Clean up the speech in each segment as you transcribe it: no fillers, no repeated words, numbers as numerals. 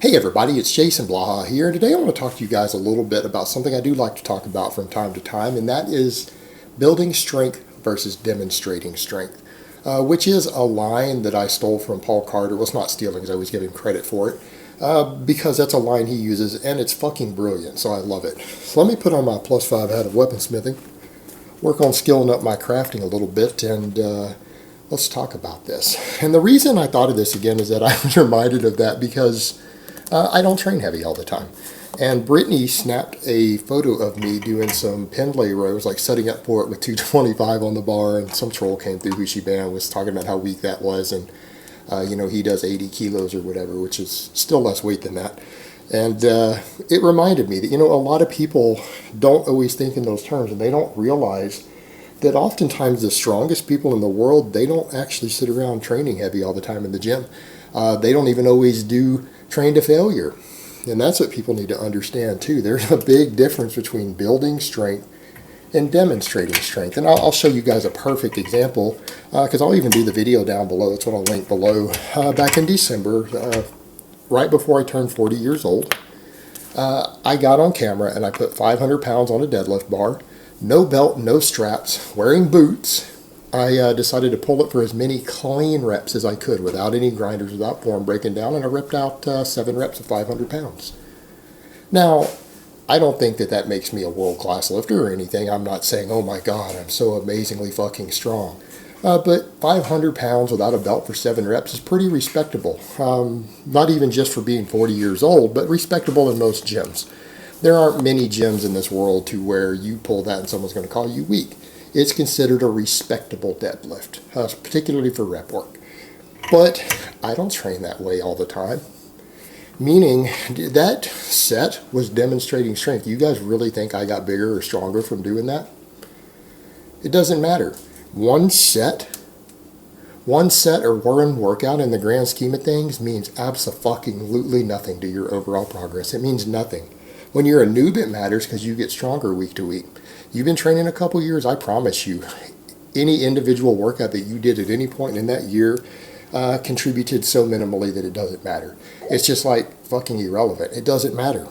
Hey everybody, it's Jason Blaha here, and today I want to talk to you guys a little bit about something I do like to talk about from time to time, and that is building strength versus demonstrating strength, which is a line that I stole from Paul Carter. Well, it's not stealing because I always give him credit for it, because that's a line he uses, and it's fucking brilliant, so I love it. So let me put on my +5 hat of weaponsmithing, work on skilling up my crafting a little bit, and let's talk about this. And the reason I thought of this again is that I was reminded of that because I don't train heavy all the time. And Brittany snapped a photo of me doing some Pendlay rows, like setting up for it with 225 on the bar, and some troll came through who she banned, was talking about how weak that was, and he does 80 kilos or whatever, which is still less weight than that. And it reminded me that, a lot of people don't always think in those terms, and they don't realize that oftentimes the strongest people in the world, they don't actually sit around training heavy all the time in the gym. They don't even always do train to failure. And that's what people need to understand too. There's a big difference between building strength and demonstrating strength. And I'll show you guys a perfect example, because I'll even do the video down below. That's what I'll link below. Back in December, right before I turned 40 years old, I got on camera and I put 500 pounds on a deadlift bar, no belt, no straps, wearing boots. I decided to pull it for as many clean reps as I could without any grinders, without form breaking down, and I ripped out 7 reps of 500 pounds. Now, I don't think that makes me a world-class lifter or anything. I'm not saying, oh my God, I'm so amazingly fucking strong. But 500 pounds without a belt for 7 reps is pretty respectable. Not even just for being 40 years old, but respectable in most gyms. There aren't many gyms in this world to where you pull that and someone's going to call you weak. It's considered a respectable deadlift, particularly for rep work. But I don't train that way all the time. Meaning, that set was demonstrating strength. You guys really think I got bigger or stronger from doing that? It doesn't matter. One set or one workout in the grand scheme of things means abso-fucking-lutely nothing to your overall progress. It means nothing. When you're a noob, it matters because you get stronger week to week. You've been training a couple years, I promise you, any individual workout that you did at any point in that year contributed so minimally that it doesn't matter. It's just like fucking irrelevant. It doesn't matter.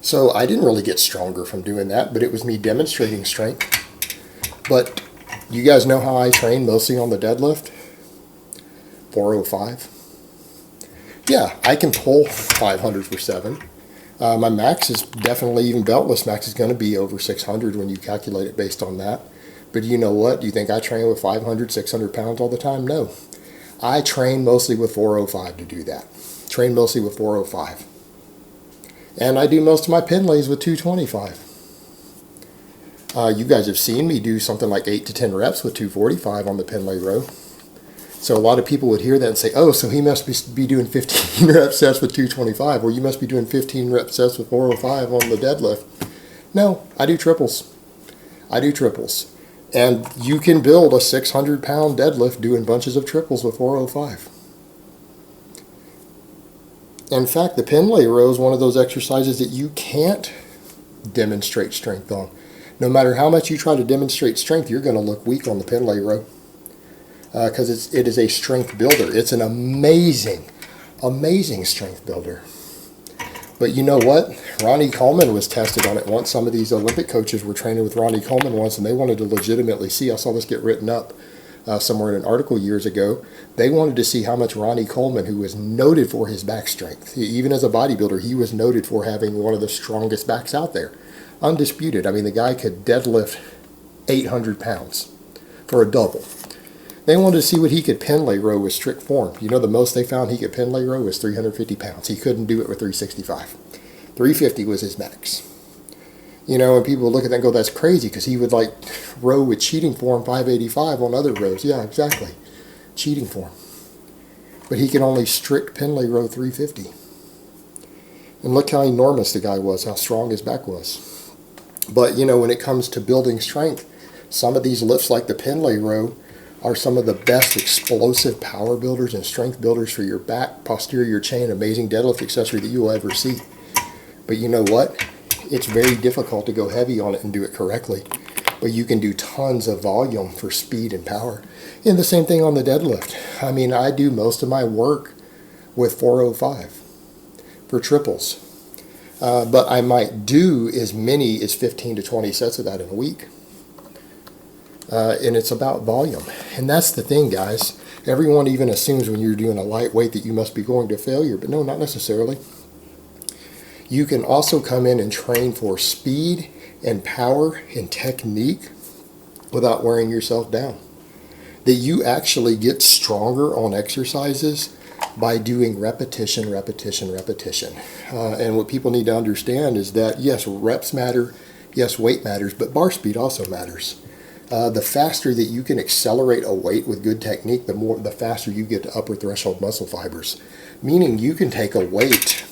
So I didn't really get stronger from doing that, but it was me demonstrating strength. But you guys know how I train mostly on the deadlift? 405. Yeah, I can pull 500 for 7. My max is definitely, even beltless max is going to be over 600 when you calculate it based on that. But you know what? Do you think I train with 500, 600 pounds all the time? No. I train mostly with 405 to do that. Train mostly with 405. And I do most of my Pendlays with 225. You guys have seen me do something like 8 to 10 reps with 245 on the Pendlay row. So a lot of people would hear that and say, oh, so he must be doing 15 rep sets with 225, or you must be doing 15 rep sets with 405 on the deadlift. No, I do triples. And you can build a 600-pound deadlift doing bunches of triples with 405. In fact, the Pendlay row is one of those exercises that you can't demonstrate strength on. No matter how much you try to demonstrate strength, you're going to look weak on the Pendlay row. Because it is a strength builder. It's an amazing strength builder. But you know what? Ronnie Coleman was tested on it once. Some of these Olympic coaches were training with Ronnie Coleman once, and they wanted to legitimately see. I saw this get written up somewhere in an article years ago. They wanted to see how much Ronnie Coleman, who was noted for his back strength, even as a bodybuilder, he was noted for having one of the strongest backs out there. Undisputed. I mean, the guy could deadlift 800 pounds for a double. They wanted to see what he could Pendlay row with strict form. The most they found he could Pendlay row was 350 pounds. He couldn't do it with 365. 350 was his max. And people would look at that and go, that's crazy, because he would row with cheating form 585 on other rows. Yeah, exactly. Cheating form. But he could only strict Pendlay row 350. And look how enormous the guy was, how strong his back was. But, when it comes to building strength, some of these lifts like the Pendlay row are some of the best explosive power builders and strength builders for your back, posterior chain, amazing deadlift accessory that you will ever see. But you know what? It's very difficult to go heavy on it and do it correctly. But you can do tons of volume for speed and power. And the same thing on the deadlift. I mean, I do most of my work with 405. for triples. But I might do as many as 15 to 20 sets of that in a week. And it's about volume. And that's the thing, guys. Everyone even assumes when you're doing a lightweight that you must be going to failure, but no, not necessarily. You can also come in and train for speed and power and technique without wearing yourself down. That you actually get stronger on exercises by doing repetition, repetition, repetition. And what people need to understand is that, yes, reps matter, yes, weight matters, but bar speed also matters. The faster that you can accelerate a weight with good technique, the faster you get to upper threshold muscle fibers. Meaning you can take a weight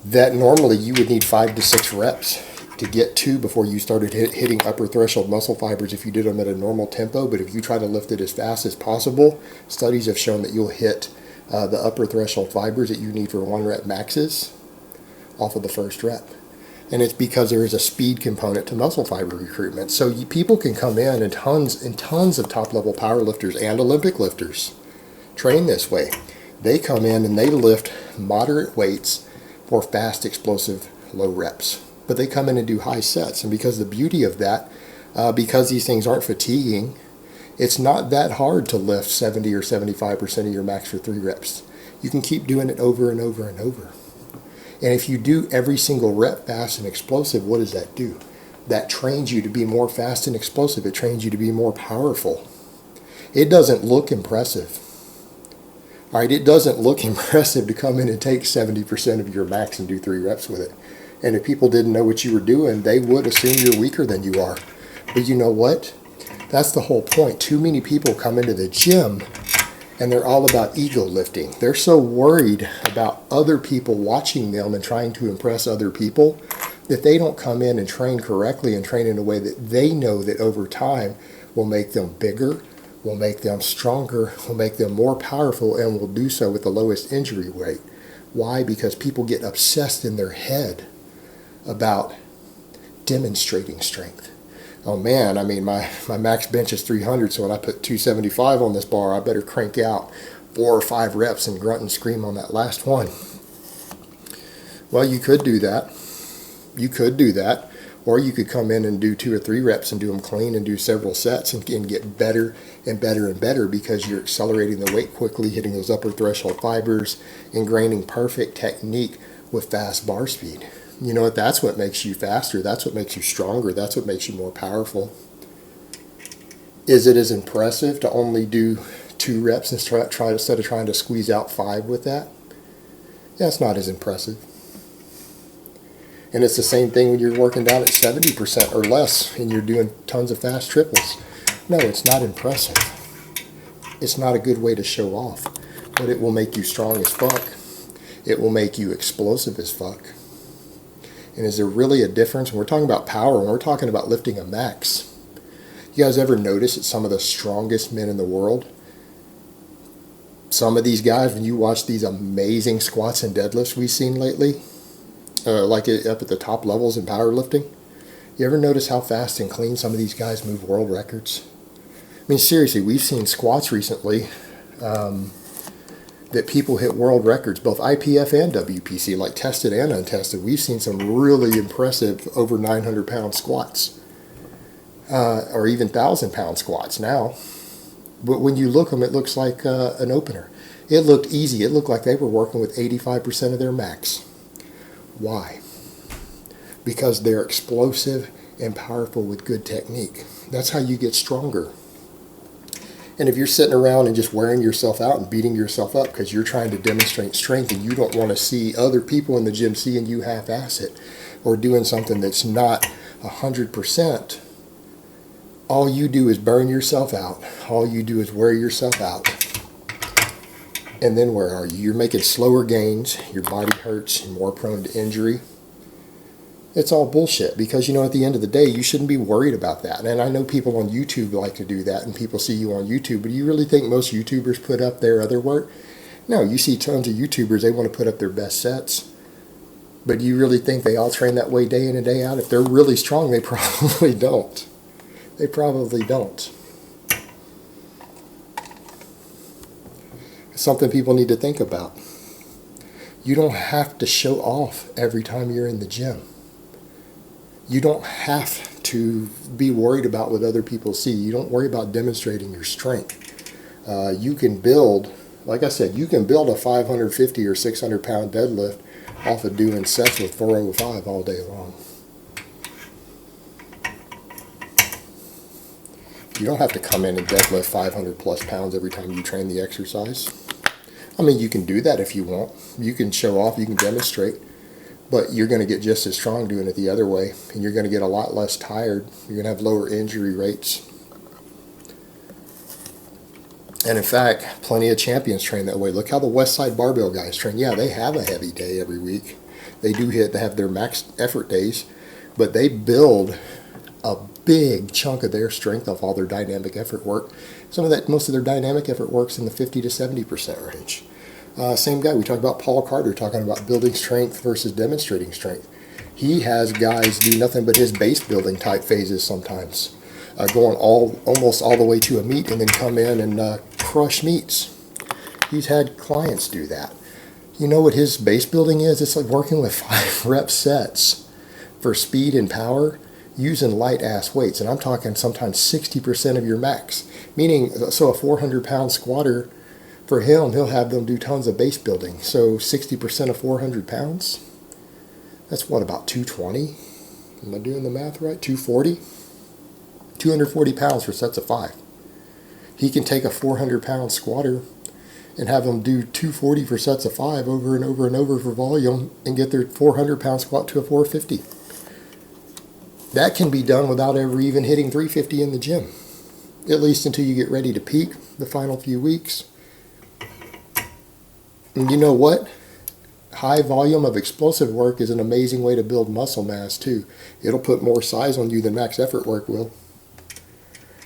that normally you would need 5 to 6 reps to get to before you started hitting upper threshold muscle fibers if you did them at a normal tempo. But if you try to lift it as fast as possible, studies have shown that you'll hit the upper threshold fibers that you need for 1 rep maxes off of the first rep. And it's because there is a speed component to muscle fiber recruitment. So people can come in and tons of top-level power lifters and Olympic lifters train this way. They come in and they lift moderate weights for fast, explosive, low reps. But they come in and do high sets. And because the beauty of that, because these things aren't fatiguing, it's not that hard to lift 70 or 75% of your max for 3 reps. You can keep doing it over and over and over. And if you do every single rep fast and explosive, what does that do? That trains you to be more fast and explosive. It trains you to be more powerful. It doesn't look impressive. All right, it doesn't look impressive to come in and take 70% of your max and do 3 reps with it. And if people didn't know what you were doing, they would assume you're weaker than you are. But you know what? That's the whole point. Too many people come into the gym and they're all about ego lifting. They're so worried about other people watching them and trying to impress other people that they don't come in and train correctly and train in a way that they know that over time will make them bigger, will make them stronger, will make them more powerful, and will do so with the lowest injury rate. Why? Because people get obsessed in their head about demonstrating strength. Oh man, I mean, my max bench is 300, so when I put 275 on this bar, I better crank out 4 or 5 reps and grunt and scream on that last one. Well, you could do that. You could do that. Or you could come in and do 2 or 3 reps and do them clean and do several sets and get better and better and better because you're accelerating the weight quickly, hitting those upper threshold fibers, ingraining perfect technique with fast bar speed. You know what? That's what makes you faster. That's what makes you stronger. That's what makes you more powerful. Is it as impressive to only do 2 reps and try instead of trying to squeeze out 5 with that? Yeah, it's not as impressive. And it's the same thing when you're working down at 70% or less and you're doing tons of fast triples. No, it's not impressive. It's not a good way to show off. But it will make you strong as fuck. It will make you explosive as fuck. And is there really a difference? When we're talking about power, when we're talking about lifting a max, you guys ever notice that some of the strongest men in the world, some of these guys, when you watch these amazing squats and deadlifts we've seen lately, like up at the top levels in powerlifting, you ever notice how fast and clean some of these guys move world records? I mean, seriously, we've seen squats recently that people hit world records, both IPF and WPC, like tested and untested. We've seen some really impressive over 900-pound squats, or even 1,000-pound squats now. But when you look at them, it looks like an opener. It looked easy. It looked like they were working with 85% of their max. Why? Because they're explosive and powerful with good technique. That's how you get stronger. And if you're sitting around and just wearing yourself out and beating yourself up because you're trying to demonstrate strength and you don't want to see other people in the gym seeing you half-ass it or doing something that's not 100%, all you do is burn yourself out. All you do is wear yourself out. And then where are you? You're making slower gains. Your body hurts. You're more prone to injury. It's all bullshit because, at the end of the day, you shouldn't be worried about that. And I know people on YouTube like to do that and people see you on YouTube, but do you really think most YouTubers put up their other work? No, you see tons of YouTubers, they want to put up their best sets. But do you really think they all train that way day in and day out? If they're really strong, they probably don't. They probably don't. It's something people need to think about. You don't have to show off every time you're in the gym. You don't have to be worried about what other people see. You don't worry about demonstrating your strength. You can build, like I said, you can build a 550 or 600 pound deadlift off of doing sets with 405 all day long. You don't have to come in and deadlift 500 plus pounds every time you train the exercise. I mean, you can do that if you want. You can show off, you can demonstrate, but you're going to get just as strong doing it the other way, and you're going to get a lot less tired. You're going to have lower injury rates. And in fact, plenty of champions train that way. Look how the West Side Barbell guys train. Yeah, they have a heavy day every week. They have their max effort days, but they build a big chunk of their strength off all their dynamic effort work. Most of their dynamic effort works in the 50 to 70% range. Same guy, we talked about Paul Carter, talking about building strength versus demonstrating strength. He has guys do nothing but his base building type phases sometimes, going almost all the way to a meet and then come in and crush meets. He's had clients do that. You know what his base building is? It's like working with 5 rep sets for speed and power using light ass weights. And I'm talking sometimes 60% of your max. Meaning, so a 400 pound squatter, for him, he'll have them do tons of base building. So 60% of 400 pounds, that's what, about 220? Am I doing the math right? 240? 240 pounds for sets of 5. He can take a 400 pound squatter and have them do 240 for sets of 5 over and over and over for volume and get their 400 pound squat to a 450. That can be done without ever even hitting 350 in the gym, at least until you get ready to peak the final few weeks. And you know what? High volume of explosive work is an amazing way to build muscle mass too. It'll put more size on you than max effort work will,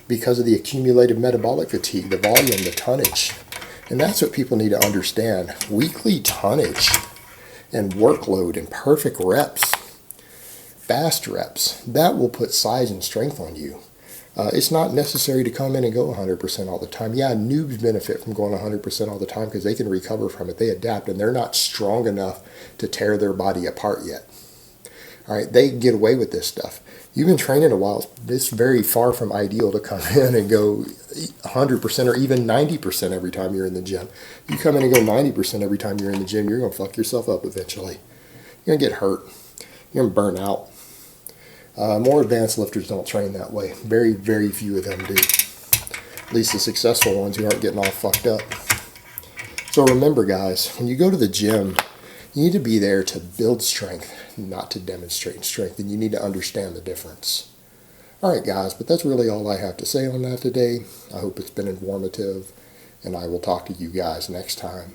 because of the accumulated metabolic fatigue, the volume, the tonnage. And that's what people need to understand. Weekly tonnage and workload and perfect reps, fast reps, that will put size and strength on you. It's not necessary to come in and go 100% all the time. Yeah, noobs benefit from going 100% all the time because they can recover from it. They adapt, and they're not strong enough to tear their body apart yet. All right, they get away with this stuff. You've been training a while. It's very far from ideal to come in and go 100% or even 90% every time you're in the gym. You come in and go 90% every time you're in the gym, you're going to fuck yourself up eventually. You're going to get hurt. You're going to burn out. More advanced lifters don't train that way. Very, very few of them do. At least the successful ones who aren't getting all fucked up. So remember, guys, when you go to the gym, you need to be there to build strength, not to demonstrate strength, and you need to understand the difference. All right, guys, but that's really all I have to say on that today. I hope it's been informative, and I will talk to you guys next time.